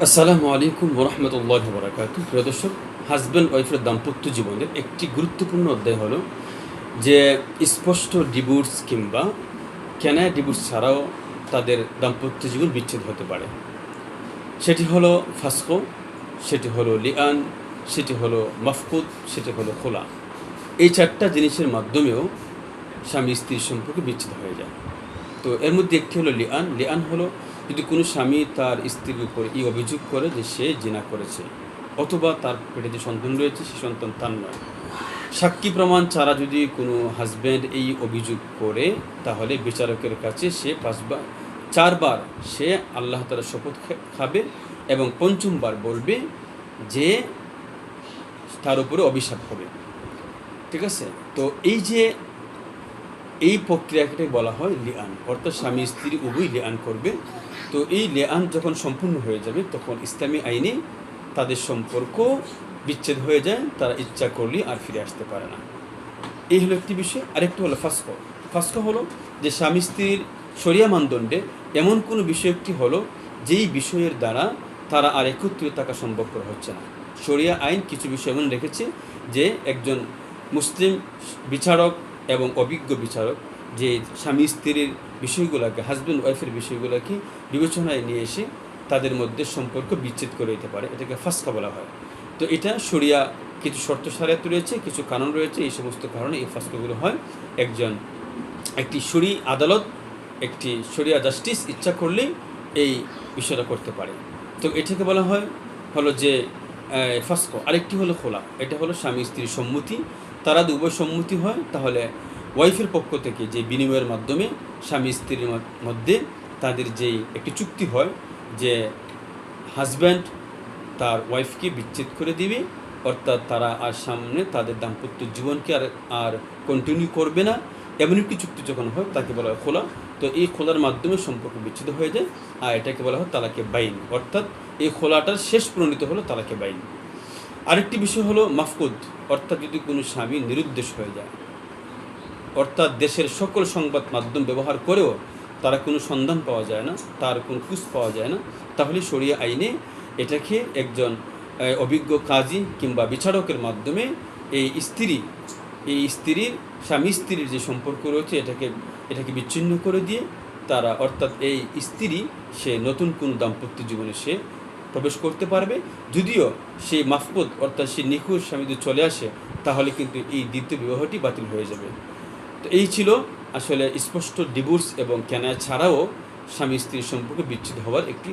আসসালামু আলাইকুম ওরহমতুল্লাহ বরাকাতু। প্রিয় দর্শক, হাজব্যান্ড ওয়াইফের দাম্পত্য জীবনের একটি গুরুত্বপূর্ণ অধ্যায় হলো যে স্পষ্ট ডিভোর্স কিংবা কেনায় ডিভোর্স ছাড়াও তাদের দাম্পত্য জীবন বিচ্ছেদ হতে পারে। সেটি হলো ফাসকো, সেটি হলো লিআন, সেটি হলো মাফকুদ, সেটি হলো খোলা। এই চারটা জিনিসের মাধ্যমেও স্বামী স্ত্রীর সম্পর্কে বিচ্ছেদ হয়ে যায়। তো এর মধ্যে একটি হলো লিআন। লিআন হলো যদি কোনো স্বামী তার স্ত্রীর উপর এই অভিযোগ করে যে সে জিনা করেছে অথবা তার পেটে যে সন্তান রয়েছে সে সন্তান তার নয়, সাক্ষী প্রমাণ ছাড়া যদি কোনো হাজব্যান্ড এই অভিযোগ করে, তাহলে বিচারকের কাছে সে 4বার সে আল্লাহ তাআলার শপথ খাবে এবং 5বার বলবে যে তার উপরে অভিশাপ হবে। ঠিক আছে? তো এই প্রক্রিয়াকে বলা হয় লিআন, অর্থাৎ স্বামী স্ত্রী উভয় লিআন করবে। তো এই লিআন যখন সম্পূর্ণ হয়ে যাবে তখন ইসলামী আইনে তাদের সম্পর্ক বিচ্ছেদ হয়ে যায়, তারা ইচ্ছা করলে আর ফিরে আসতে পারে না। এই হলো একটি বিষয়। আরেকটি হলো ফাসকো। ফাসকো হলো যে স্বামী স্ত্রীর শরিয়া মানদণ্ডে এমন কোনো বিষয় একটি হলো যেই বিষয়ের দ্বারা তারা আর একত্রিত থাকা সম্ভবপর হচ্ছে না। শরিয়া আইন কিছু বিষয় এমন রেখেছে যে একজন মুসলিম বিচারক এবং অভিজ্ঞ বিচারক যে স্বামী স্ত্রীর বিষয়গুলোকে, হাজব্যান্ড ওয়াইফের বিষয়গুলোকে বিবেচনায় নিয়ে এসে তাদের মধ্যে সম্পর্ক বিচ্ছেদ করে দিতে পারে। এটাকে ফাসকা বলা হয়। তো এটা শরিয়া কিছু শর্ত শরিয়াত রয়েছে, কিছু কারণ রয়েছে। এই সমস্ত কারণে এই ফাসকাগুলো হয়। একটি শরী আদালত, একটি শরিয়া জাস্টিস ইচ্ছা করলেই এই বিষয়টা করতে পারে। তো এটাকে বলা হয় হলো যে ফাসকো। আরেকটি হলো খোলা। এটা হলো স্বামী স্ত্রীর সম্মতি। তারা উভয় সম্মতি হয়, তাহলে ওয়াইফের পক্ষ থেকে যে বিনিময়ের মাধ্যমে স্বামী স্ত্রীর মধ্যে তাদের যেই একটি চুক্তি হয় যে হাজব্যান্ড তার ওয়াইফকে বিচ্ছেদ করে দিবে, অর্থাৎ তারা আর সামনে তাদের দাম্পত্য জীবনকে আর কন্টিনিউ করবে না, এমন একটি চুক্তি যখন হয় তাকে বলা হয় খোলা। তো এই খোলার মাধ্যমে সম্পর্ক বিচ্ছেদ হয়ে যায়, আর এটাকে বলা হয় তালাকে বাইন, অর্থাৎ এই খোলাটার শেষ পরিণত হলো তালাকে বাইন। আরেকটি বিষয় হলো মাফকুদ, অর্থাৎ যদি কোনো স্বামী নিরুদ্দেশ হয়ে যায়, অর্থাৎ দেশের সকল সংবাদ মাধ্যম ব্যবহার করেও তারা কোনো সন্ধান পাওয়া যায় না, তার কোনো খোঁজ পাওয়া যায় না, তাহলে শরিয়া আইনে এটাকে একজন অভিজ্ঞ কাজী কিংবা বিচারকের মাধ্যমে এই স্ত্রীর স্বামী স্ত্রীর যে সম্পর্ক রয়েছে এটাকে বিচ্ছিন্ন করে দিয়ে তারা, অর্থাৎ এই স্ত্রী সে নতুন কোনো দাম্পত্য জীবনে সে প্রবেশ করতে পারবে। যদিও সেই মাফকুদ অর্থাৎ সে নিখোঁজ স্বামী যদি চলে আসে, তাহলে কিন্তু এই দ্বিতীয় বিবাহটি বাতিল হয়ে যাবে। তো এই ছিল আসলে স্পষ্ট ডিভোর্স এবং কেনা ছাড়াও স্বামী স্ত্রীর সম্পর্ক বিচ্ছেদ হওয়ার একটি